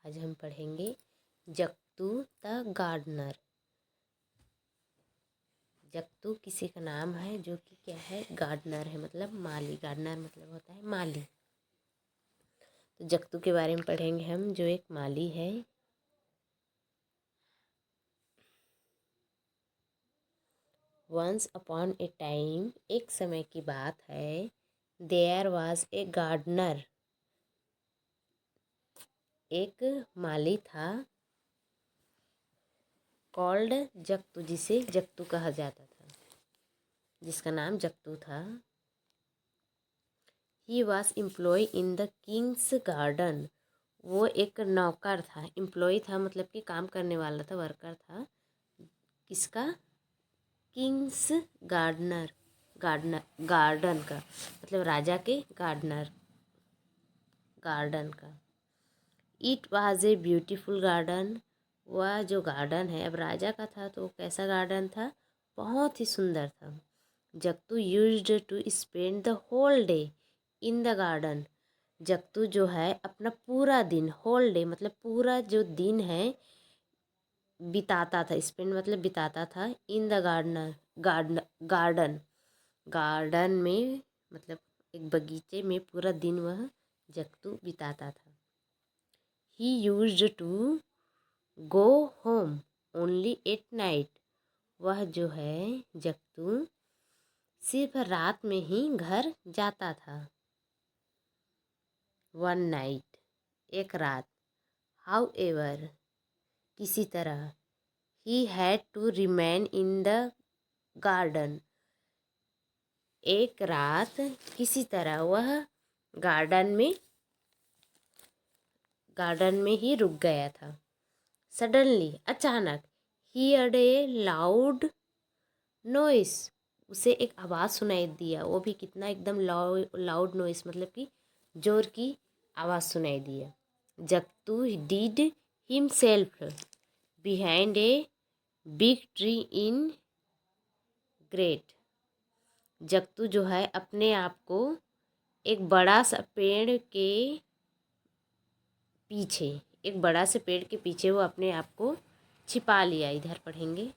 आज हम पढ़ेंगे जक्तू द गार्डनर। जक्तू किसी का नाम है जो कि क्या है, गार्डनर है, मतलब माली। गार्डनर मतलब होता है माली। तो जक्तू के बारे में पढ़ेंगे हम, जो एक माली है। वंस अपॉन ए टाइम, एक समय की बात है। देयर वाज ए गार्डनर, एक माली था। कॉल्ड जक्तू, जिसे जक्तू कहा जाता था, जिसका नाम जक्तू था। He was employ in the king's garden. वो एक नौकर था। एम्प्लॉय था मतलब कि काम करने वाला था, वर्कर था। किसका? Kings gardener. गार्डनर, गार्डन का मतलब राजा के गार्डनर, गार्डन का। It was a beautiful garden. वह जो गार्डन है, अब राजा का था तो कैसा गार्डन था? बहुत ही सुंदर था। Jaktu used to spend the whole day in the garden. Jaktu जो है अपना पूरा दिन, होल डे मतलब पूरा जो दिन है, बिताता था। स्पेंड मतलब बिताता था। In the gardener, garden garden garden में मतलब एक बगीचे में पूरा दिन वह जक्तू बिताता था। He used to go home only at night. वह जो है जक्तू सिर्फ रात में ही घर जाता था। वन नाइट, एक रात। हाउ एवर, किसी तरह। He had to remain in the garden, एक रात किसी तरह वह गार्डन में ही रुक गया था। सडनली, अचानक। He heard a loud noise, उसे एक आवाज़ सुनाई दिया। वो भी कितना, एकदम लाउड नॉइस मतलब कि जोर की आवाज़ सुनाई दिया। Jaktu did himself behind a big tree in great. Jaktu जो है अपने आप को एक बड़ा सा पेड़ के पीछे, एक बड़ा से पेड़ के पीछे वो अपने आप को छिपा लिया। इधर पढ़ेंगे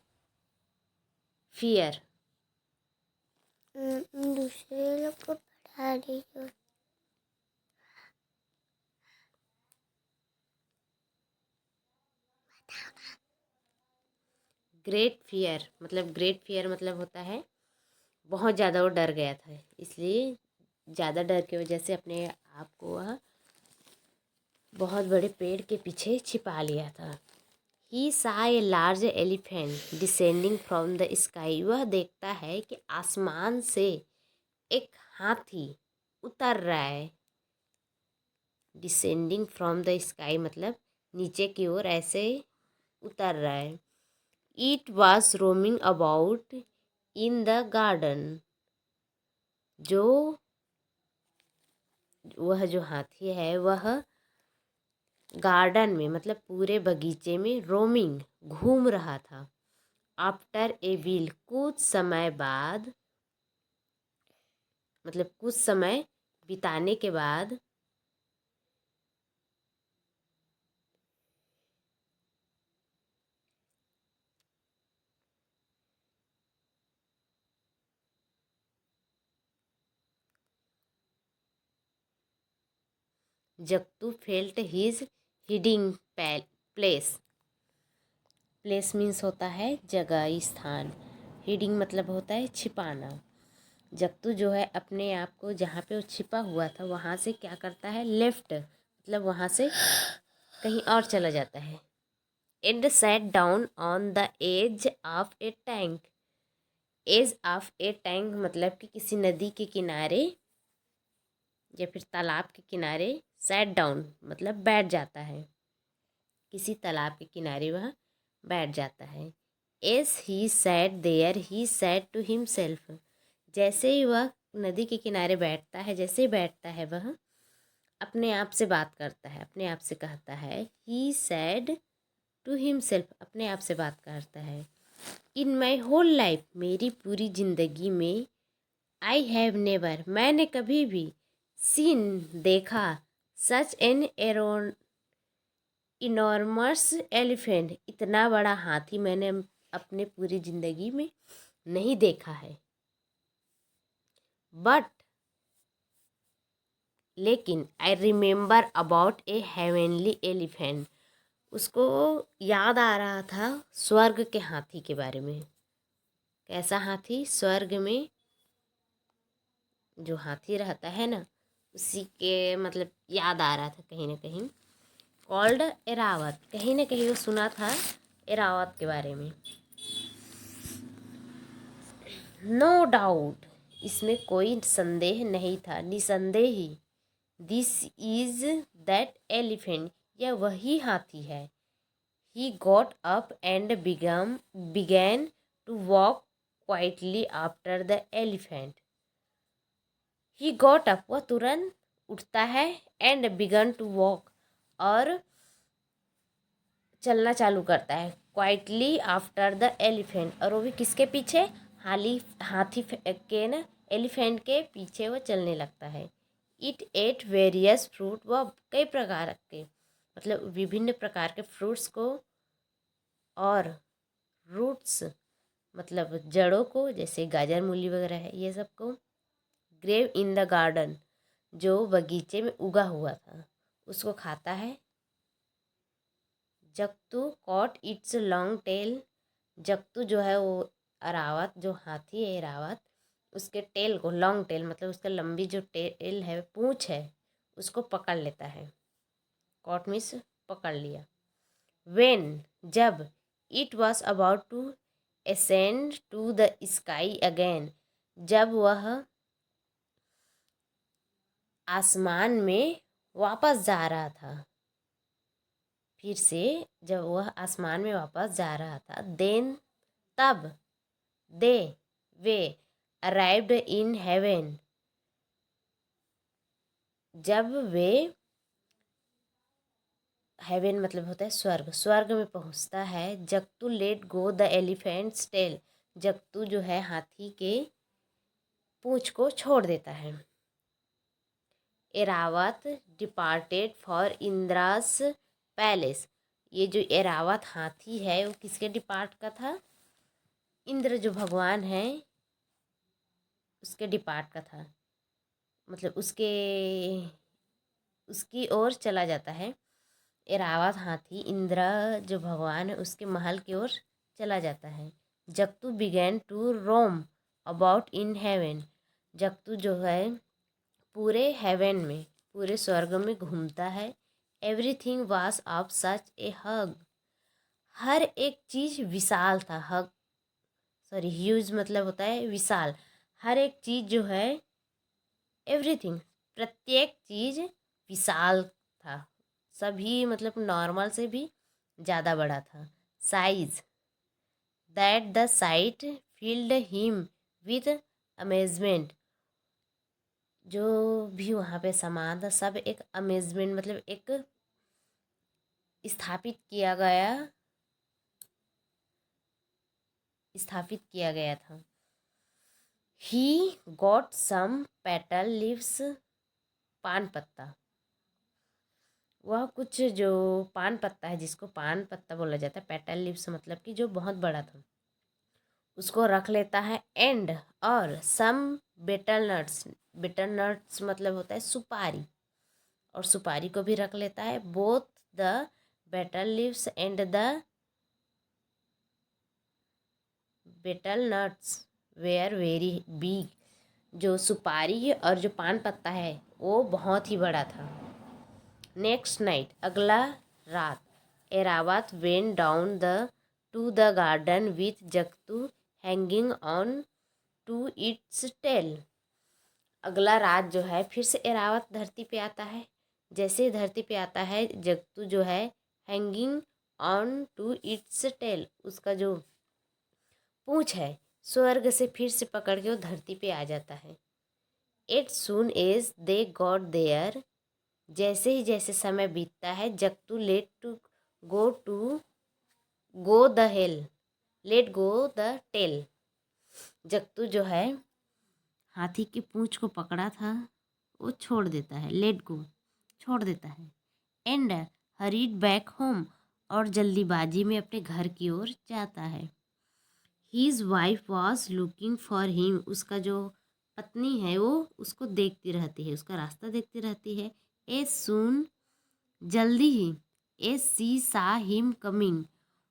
फियर। दूसरे लोग को पढ़ा रही हो। ग्रेट फियर मतलब होता है बहुत ज़्यादा वो डर गया था, इसलिए ज़्यादा डर की वजह से अपने आप को वह बहुत बड़े पेड़ के पीछे छिपा लिया था। ही सा a large elephant descending from the sky. वह देखता है कि आसमान से एक हाथी उतर रहा है। डिसेंडिंग फ्रॉम द स्काई मतलब नीचे की ओर ऐसे उतर रहा है। It was roaming about in the garden. जो वह जो हाथी है वह गार्डन में मतलब पूरे बगीचे में रोमिंग घूम रहा था। आफ्टर ए व्हील, कुछ समय बाद मतलब कुछ समय बिताने के बाद। Jaktu felt his hiding place. Place means होता है जगह, स्थान। हिडिंग मतलब होता है छिपाना। जक्तू जो है अपने आप को जहाँ पे वो छिपा हुआ था वहाँ से क्या करता है, लेफ्ट मतलब वहाँ से कहीं और चला जाता है। And sat down on the edge of a tank. Edge of a tank मतलब कि किसी नदी के किनारे या फिर तालाब के किनारे। सैट डाउन मतलब बैठ जाता है। किसी तालाब के किनारे वह बैठ जाता है। As he sat there he sat to himself. जैसे ही वह नदी के किनारे बैठता है, जैसे ही बैठता है वह अपने आप से बात करता है, अपने आप से कहता है। ही सैड टू हिमसेल्फ, अपने आप से बात करता है। इन माई होल लाइफ, मेरी पूरी जिंदगी में। आई हैव नेवर, मैंने कभी भी। सीन, देखा। सच एन इनॉर्मस एलिफेंट, इतना बड़ा हाथी मैंने अपने पूरी जिंदगी में नहीं देखा है। बट लेकिन I remember about A heavenly elephant, उसको याद आ रहा था स्वर्ग के हाथी के बारे में। कैसा हाथी? स्वर्ग में जो हाथी रहता है ना, उसी के मतलब याद आ रहा था कहीं ना कहीं। कॉल्ड एरावत, कहीं ना कहीं वो सुना था एरावत के बारे में। नो डाउट, इसमें कोई संदेह नहीं था, निसंदेह ही। दिस इज दैट एलिफेंट, यह वही हाथी है। He got up and began to walk quietly after the elephant. He got up, वह तुरंत उठता है, एंड बिगन टू वॉक, और चलना चालू करता है, क्वाइटली आफ्टर द एलिफेंट, और वो भी किसके पीछे? हाथी के ना, एलिफेंट के पीछे वो चलने लगता है। इट एट वेरियस फ्रूट, वह कई प्रकार के मतलब विभिन्न प्रकार के फ्रूट्स को और रूट्स मतलब जड़ों को, जैसे गाजर मूली वगैरह है ये सब को। ग्रेव इन द गार्डन, जो बगीचे में उगा हुआ था उसको खाता है। जक्तू cot it's long tail, Jaktu जो है वो अरावत, जो हाथी है एरावत, उसके टेल को, लॉन्ग टेल मतलब उसका लंबी जो टेल है, पूंछ है, उसको पकड़ लेता है। कॉट मीन्स पकड़ लिया। वेन, जब, it was about to ascend to the sky again, जब वह आसमान में वापस जा रहा था, फिर से जब वह आसमान में वापस जा रहा था, देन, तब, दे, वे, अराइव्ड इन हेवन, जब वे, हेवन मतलब होता है स्वर्ग, स्वर्ग में पहुंचता है। Jaktu let go the elephant's tail, Jaktu जो है हाथी के पूंछ को छोड़ देता है। Airavat departed for Indra's palace, ये जो एरावत हाथी है वो किसके डिपार्ट का था? इंद्र जो भगवान है उसके डिपार्ट का था, मतलब उसकी ओर चला जाता है। एरावत हाथी इंद्र जो भगवान है उसके महल की ओर चला जाता है। Jaktu began to roam about in heaven, Jaktu जो है पूरे हेवन में, पूरे स्वर्ग में घूमता है। एवरीथिंग वाज ऑफ सच ए हग, हर एक चीज़ विशाल था। हग सॉरी ह्यूज मतलब होता है विशाल। हर एक चीज़ जो है, एवरीथिंग प्रत्येक चीज़ विशाल था, सभी मतलब नॉर्मल से भी ज़्यादा बड़ा था। Size, that the site field him with amazement, जो भी वहाँ पे सामान था सब एक अमेजमेंट मतलब एक स्थापित किया गया था। He got some petal leaves, पान पत्ता, वह कुछ जो पान पत्ता है जिसको पान पत्ता बोला जाता है, पेटल लीव्स मतलब कि जो बहुत बड़ा था, उसको रख लेता है। एंड, और सम बेटल नट्स मतलब होता है सुपारी, और सुपारी को भी रख लेता है। Both the betel leaves and the betel nuts were very big, जो सुपारी और जो पान पत्ता है वो बहुत ही बड़ा था। नेक्स्ट नाइट, अगला रात, Airavat went down the to the garden with Jaktu hanging on to its tail, अगला रात जो है फिर से एरावत धरती पे आता है। जैसे ही धरती पे आता है, जक्तू जो है hanging on to its tail, उसका जो पूंछ है स्वर्ग से फिर से पकड़ के वो धरती पे आ जाता है। It soon as they got there, जैसे ही जैसे समय बीतता है, Jaktu go the hell let go the tail, Jaktu जो है हाथी की पूंछ को पकड़ा था वो छोड़ देता है, लेट गो छोड़ देता है। एंड हरीड बैक होम, और जल्दीबाजी में अपने घर की ओर जाता है। His wife was looking for him, उसका जो पत्नी है वो उसको देखती रहती है, उसका रास्ता देखती रहती है। ए सून, जल्दी ही। ए सी सा हिम कमिंग,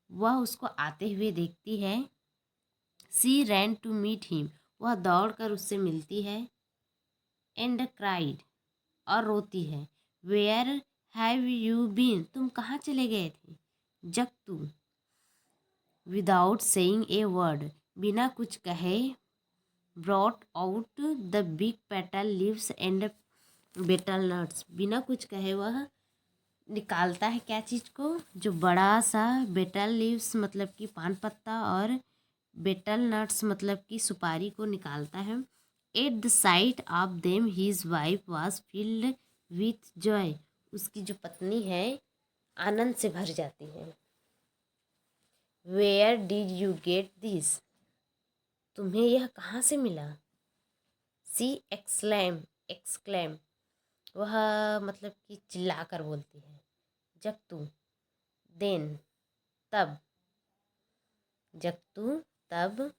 वह उसको आते हुए देखती है। सी रैन टू मीट हिम, वह दौड़कर उससे मिलती है। एंड क्राइड, और रोती है। वेयर हैव यू बीन, तुम कहाँ चले गए थे? जग तू, विदाउट सेइंग ए वर्ड, बिना कुछ कहे, brought out the big petal leaves and betel nuts, बिना कुछ कहे वह निकालता है क्या चीज़ को? जो बड़ा सा बेटल लीव्स मतलब कि पान पत्ता, और बेटल नट्स मतलब कि सुपारी को निकालता है। At the sight of them his wife was filled with joy, उसकी जो पत्नी है आनंद से भर जाती है। Where did you get this, तुम्हें यह कहाँ से मिला? सी एक्सक्लेम, वह मतलब कि चिल्लाकर बोलती है। जब तू, देन, तब, जब तू तब,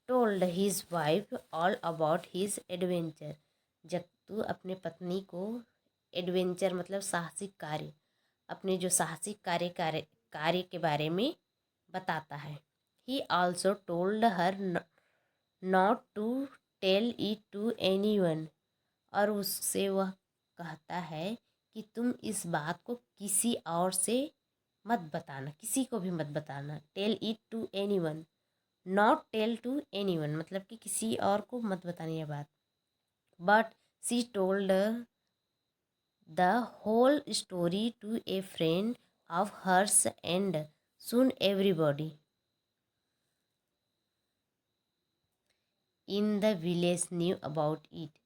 told his wife all about his adventure, जब तू अपने पत्नी को एडवेंचर मतलब साहसिक कार्य, अपने जो साहसिक कार्य के बारे में बताता है। He also told her not to tell it to anyone, और उससे वह कहता है कि तुम इस बात को किसी और से मत बताना, किसी को भी मत बताना। Tell it to anyone, not tell to anyone मतलब कि किसी और को मत बतानी ये बात। But she told the whole story to a friend of hers and soon everybody in the village knew about it,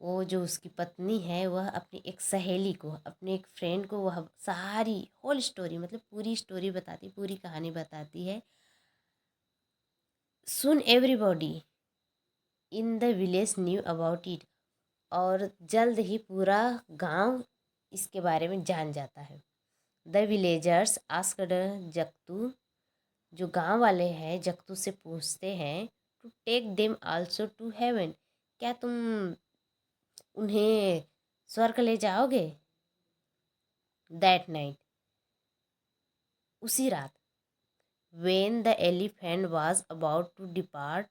वो जो उसकी पत्नी है वह अपनी एक सहेली को, अपने एक फ्रेंड को वह सारी होल स्टोरी मतलब पूरी स्टोरी बताती, पूरी कहानी बताती है। Soon everybody in the village knew about it, और जल्द ही पूरा गांव इसके बारे में जान जाता है। द विलेजर्स आस्क्ड जगतू, जो गांव वाले हैं जगतू से पूछते हैं, to take them also to heaven, क्या तुम उन्हें स्वर्ग ले जाओगे? दैट नाइट, उसी रात, when the elephant was about to depart,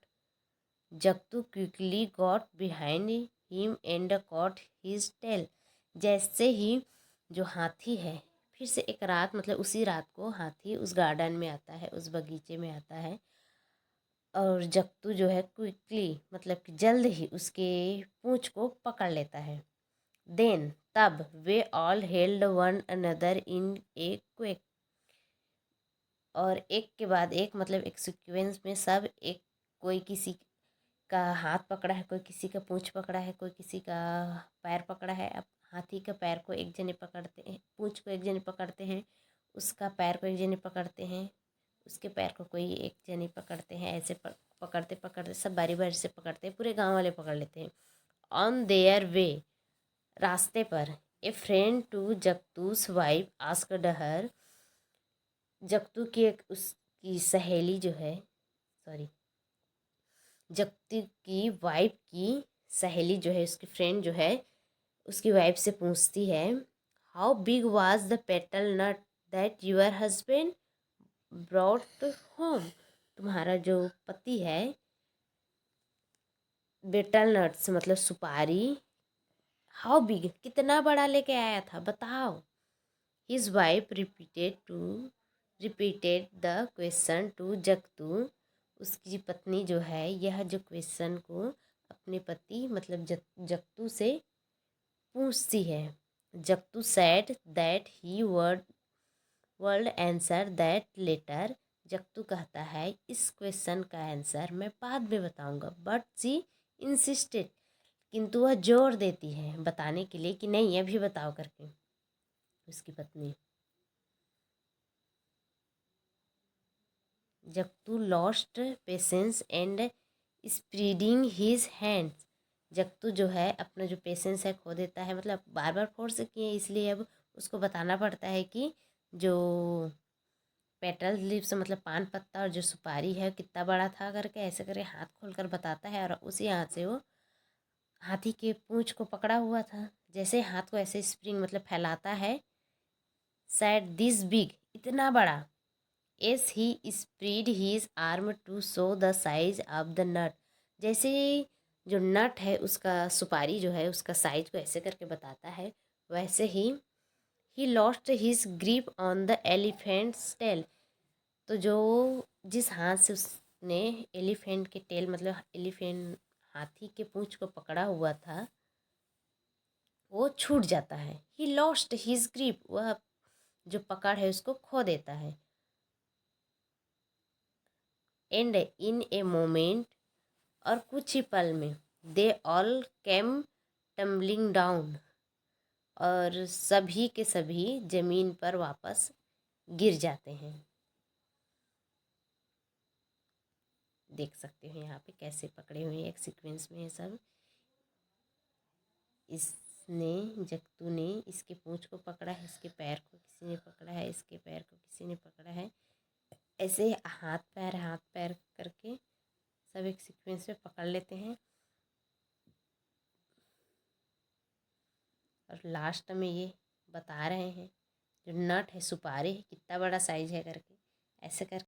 Jagtu quickly got behind him and caught his tail, जैसे ही जो हाथी है, फिर से एक रात मतलब उसी रात को हाथी उस गार्डन में आता है, उस बगीचे में आता है, और जगतू जो है क्विकली मतलब कि जल्द ही उसके पूंछ को पकड़ लेता है। देन, तब, they all held one another in a quick, और एक के बाद एक मतलब एक सीक्वेंस में सब एक, कोई किसी का हाथ पकड़ा है, कोई किसी का पूंछ पकड़ा है, कोई किसी का पैर पकड़ा है। अब हाथी का पैर को एक जने पकड़ते हैं, पूंछ को एक जने पकड़ते हैं, उसका पैर को एक जने पकड़ते हैं, उसके पैर को कोई एक जने पकड़ते हैं, ऐसे पकड़ते पकड़ते सब बारी बारी से पकड़ते हैं, पूरे गांव वाले पकड़ लेते हैं। ऑन देयर वे, रास्ते पर, a friend to Jagtu's wife asked her, Jagtu की एक उसकी सहेली जो है, सॉरी, जगतू की वाइफ की सहेली जो है, उसकी फ्रेंड जो है, उसकी वाइफ से पूछती है, how big was the petal nut that your husband brought home, तुम्हारा जो पति है बेटल नट्स मतलब सुपारी, हाउ बिग कितना बड़ा लेके आया था बताओ। His wife repeated the question to Jagtu, उसकी पत्नी जो है यह जो क्वेश्चन को अपने पति मतलब जगतू से पूछती है। Jagtu said that he would answer that letter, Jagtu कहता है इस क्वेश्चन का आंसर मैं बाद में बताऊंगा। बट सी इंसिस्टेड, किंतु वह जोर देती है बताने के लिए कि नहीं अभी बताओ करके। उसकी पत्नी Jagtu lost patience and spreading his hands, Jagtu जो है अपना जो पेशेंस है खो देता है, मतलब बार बार फोर्स किए इसलिए अब उसको बताना पड़ता है कि जो पेटल लीव्स मतलब पान पत्ता और जो सुपारी है कितना बड़ा था करके, ऐसे करके हाथ खोल कर बताता है। और उसी हाथ से वो हाथी के पूंछ को पकड़ा हुआ था। जैसे हाथ को ऐसे स्प्रिंग मतलब फैलाता है, सैड दिस बिग, इतना बड़ा, as he spread his arm to show the size of the nut, जैसे जो नट है उसका, सुपारी जो है उसका साइज को ऐसे करके बताता है, वैसे ही lost his grip on the elephant's tail. तो जो जिस हाथ से उसने एलिफेंट के टेल मतलब एलिफेंट हाथी के पूंछ को पकड़ा हुआ था वो छूट जाता है। ही लॉस्ट हिज ग्रिप, वह जो पकड़ है उसको खो देता है। एंड इन ए मोमेंट, और कुछ ही पल में, they all came tumbling down, और सभी के सभी जमीन पर वापस गिर जाते हैं। देख सकते हो यहाँ पे कैसे पकड़े हुए हैं, एक सीक्वेंस में है सब। इसने, जक्तू ने इसके पूंछ को पकड़ा है, इसके पैर को किसी ने पकड़ा है, इसके पैर को किसी ने पकड़ा है, ऐसे हाथ पैर करके सब एक सीक्वेंस में पकड़ लेते हैं। और लास्ट में ये बता रहे हैं जो नट है, सुपारी है, कितना बड़ा साइज है करके, ऐसे कर